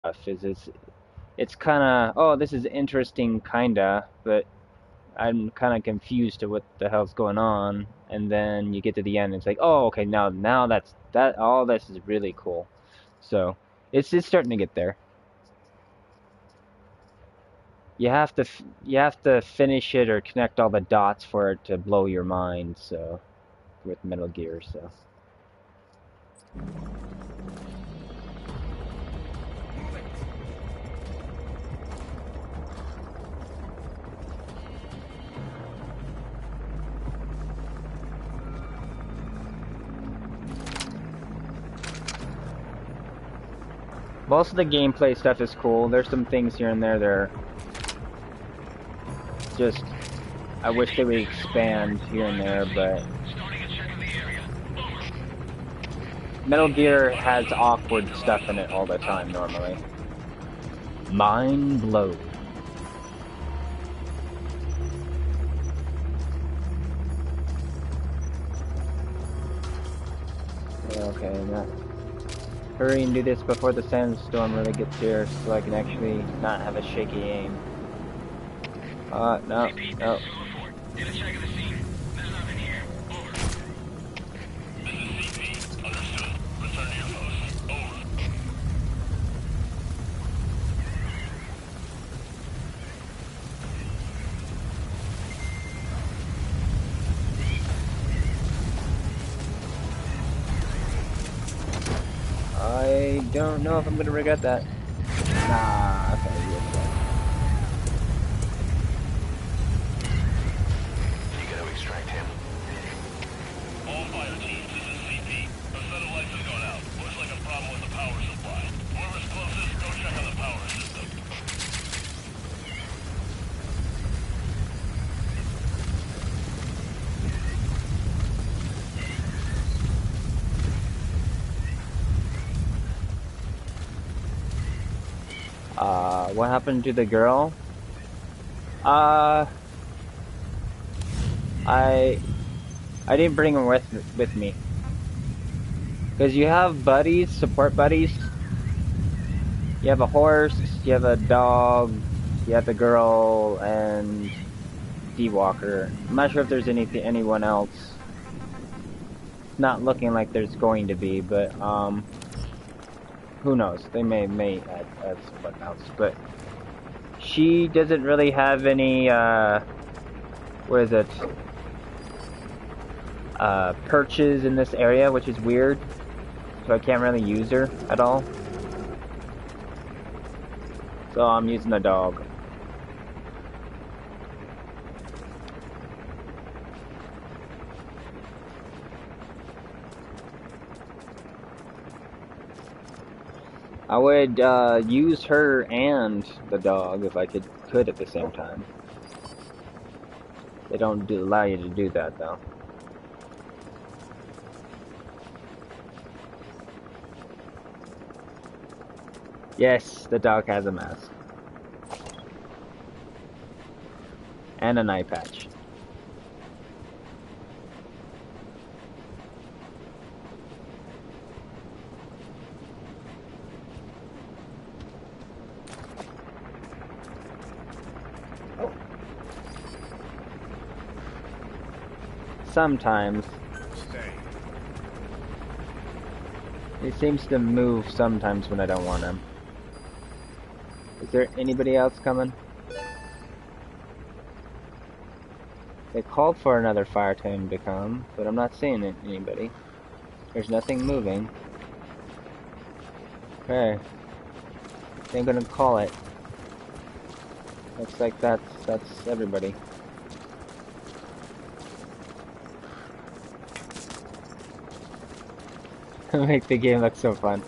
is it's kind of, oh, this is interesting, kinda, but I'm kind of confused to what the hell's going on. And then you get to the end, and it's like, oh, okay, now that all this is really cool. So it's starting to get there. You have to finish it or connect all the dots for it to blow your mind. So with Metal Gear, so. Most of the gameplay stuff is cool. There's some things here and there that are just, I wish they would expand here and there, but Metal Gear has awkward stuff in it all the time normally. Mind blown. Okay, now hurry and do this before the sandstorm really gets here, so I can actually not have a shaky aim. No. I don't know if I'm gonna regret that. Nah, okay, you're right. You gotta extract him. All fire teams, this is CP. Our satellites have gone out. Looks like a problem with the power supply. Whoever's closest, go check on the power system. What happened to the girl? I didn't bring her with me. Because you have buddies, support buddies. You have a horse, you have a dog, you have the girl, and D-Walker. I'm not sure if there's anyone else. It's not looking like there's going to be, but who knows? They may add someone else, but she doesn't really have any what is it? Perches in this area, which is weird. So I can't really use her at all. So I'm using the dog. I would use her and the dog if I could at the same time. They don't allow you to do that though. Yes, the dog has a mask. And an eye patch. Oh. Sometimes. He seems to move sometimes when I don't want him. Is there anybody else coming? They called for another fire team to come, but I'm not seeing anybody. There's nothing moving. Okay. I'm gonna call it. Looks like that's everybody. Make the game look so fun.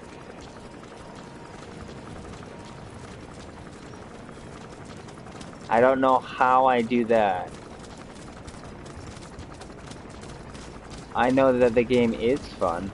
I don't know how I do that. I know that the game is fun.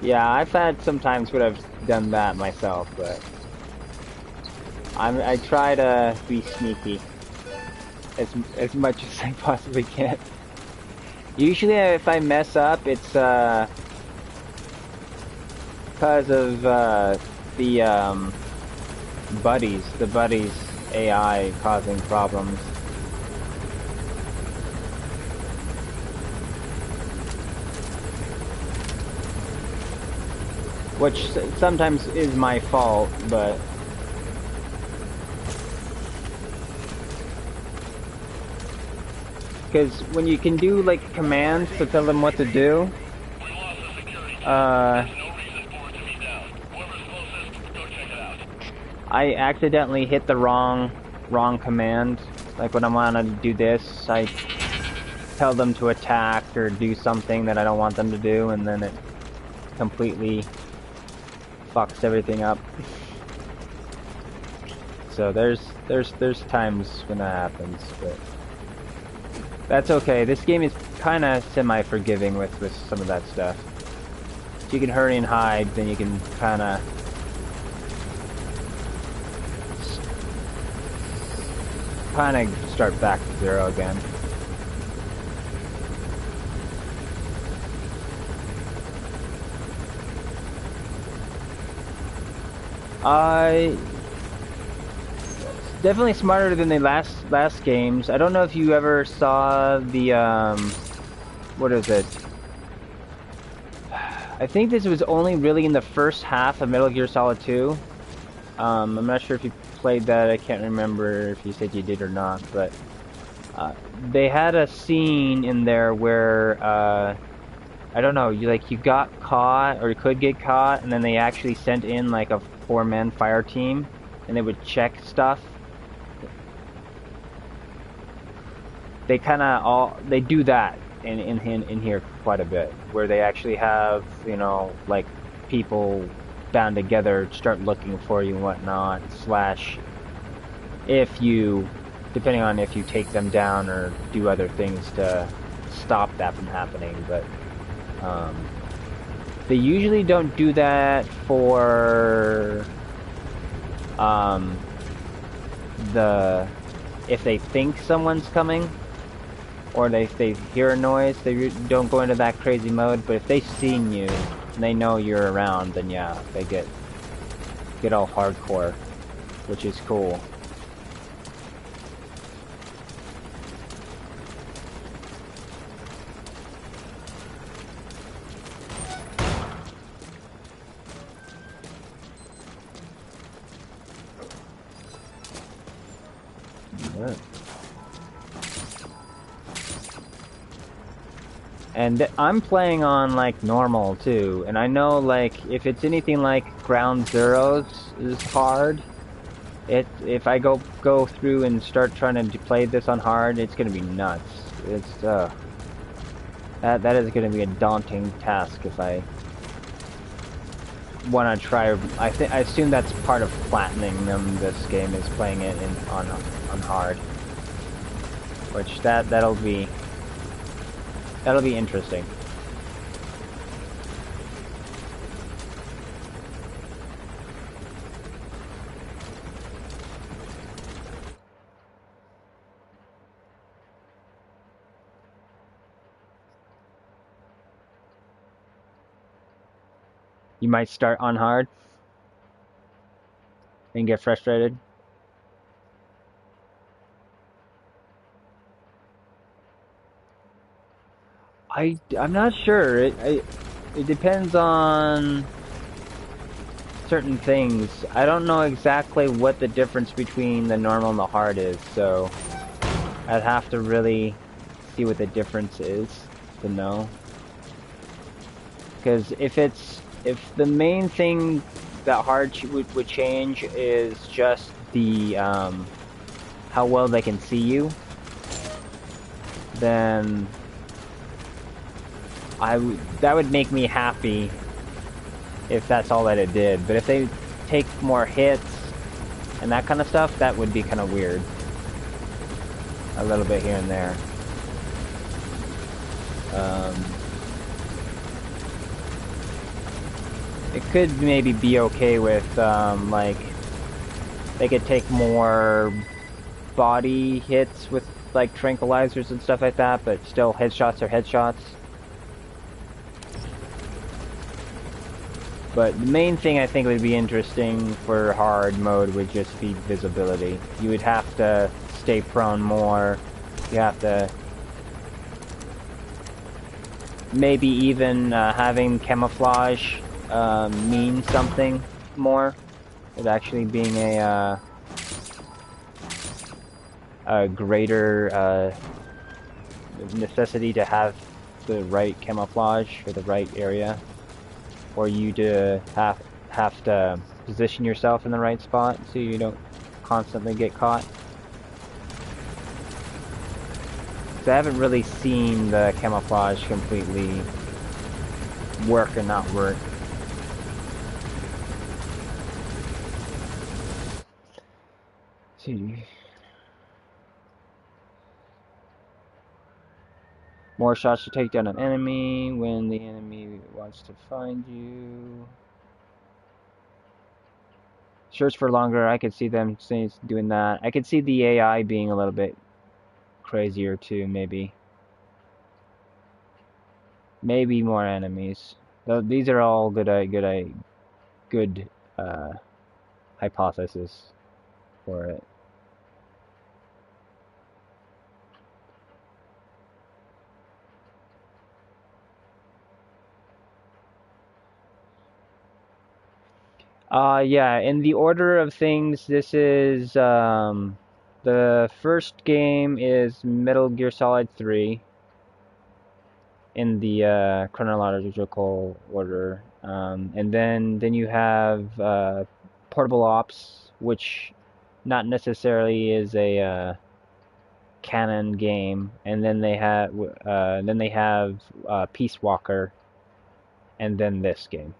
Yeah, I've had sometimes would have done that myself, but I try to be sneaky as much as I possibly can. Usually, if I mess up, it's because of the the buddies AI causing problems. Which sometimes is my fault, but because when you can do like commands to tell them what to do, We lost the security team. uh, There's no reason for it to be down. Whoever's closest, go check it out. I accidentally hit the wrong command. Like when I want to do this, I tell them to attack or do something that I don't want them to do, and then it completely fucks everything up. So there's times when that happens, but that's okay. This game is kind of semi-forgiving with some of that stuff. If you can hurry and hide, then you can kind of start back to zero again. Definitely smarter than the last games. I don't know if you ever saw the what is it? I think this was only really in the first half of Metal Gear Solid 2. I'm not sure if you played that. I can't remember if you said you did or not, but they had a scene in there where I don't know, you got caught or you could get caught, and then they actually sent in like a 4-man fire team, and they would check stuff. They kind of they do that in here quite a bit, where they actually have, you know, like people bound together start looking for you and whatnot, slash if you, depending on if you take them down or do other things to stop that from happening. But they usually don't do that for if they think someone's coming, or if they hear a noise, they don't go into that crazy mode. But if they've seen you and they know you're around, then yeah, they get all hardcore, which is cool. Good. And I'm playing on like normal too, and I know like if it's anything like Ground Zeroes is hard, if I go through and start trying to play this on hard, it's gonna be nuts. It's that is gonna be a daunting task if I want to try. I assume that's part of platinum them. This game is playing it on hard, which that'll be interesting. You might start on hard and get frustrated. I'm not sure. It depends on certain things. I don't know exactly what the difference between the normal and the hard is, so I'd have to really see what the difference is to know. Because if the main thing that hard would change is just the how well they can see you, then that would make me happy if that's all that it did. But if they take more hits and that kind of stuff, that would be kind of weird. A little bit here and there. It could maybe be okay with, like, they could take more body hits with, like, tranquilizers and stuff like that, but still headshots are headshots. But the main thing I think would be interesting for hard mode would just be visibility. You would have to stay prone more. You have to maybe even having camouflage mean something more. With actually being a greater necessity to have the right camouflage for the right area. Or you to have to position yourself in the right spot so you don't constantly get caught. So I haven't really seen the camouflage completely work or not work. Let's see. More shots to take down an enemy when the enemy wants to find you. Search for longer. I could see them doing that. I could see the AI being a little bit crazier too, maybe. Maybe more enemies. Though these are all good hypothesis for it. Yeah, in the order of things, this is, the first game is Metal Gear Solid 3 in the, chronological order. And then you have, Portable Ops, which not necessarily is a, canon game. And then they have, Peace Walker, and then this game.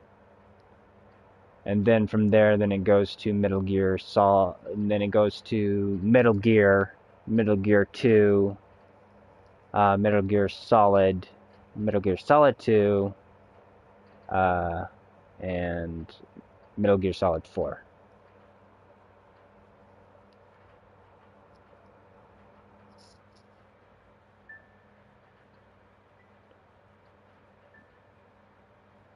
And then from there, then it goes to Metal Gear Solid, and then it goes to Metal Gear 2, Metal Gear Solid, Metal Gear Solid 2, and Metal Gear Solid 4.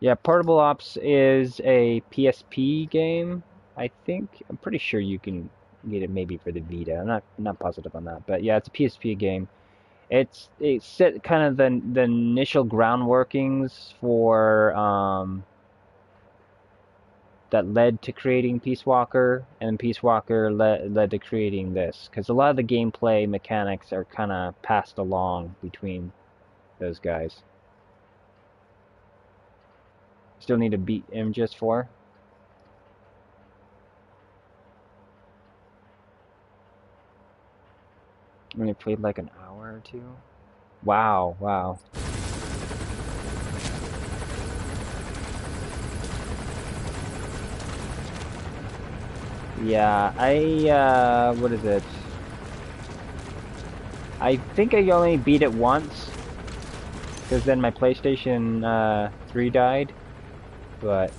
Yeah, Portable Ops is a PSP game, I think. I'm pretty sure you can get it maybe for the Vita. I'm not positive on that, but yeah, it's a PSP game. It set kind of the initial ground workings for that led to creating Peace Walker, and Peace Walker led to creating this, because a lot of the gameplay mechanics are kind of passed along between those guys. Still need to beat MGS4. Only played like an hour or two. Wow, wow. Yeah, what is it? I think I only beat it once, because then my PlayStation 3 died, but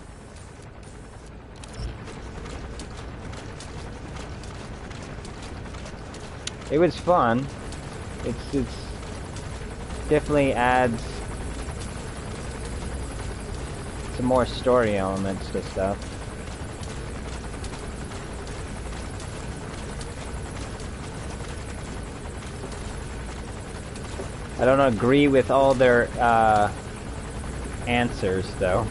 it was fun. It's definitely adds some more story elements to stuff. I don't agree with all their answers, though.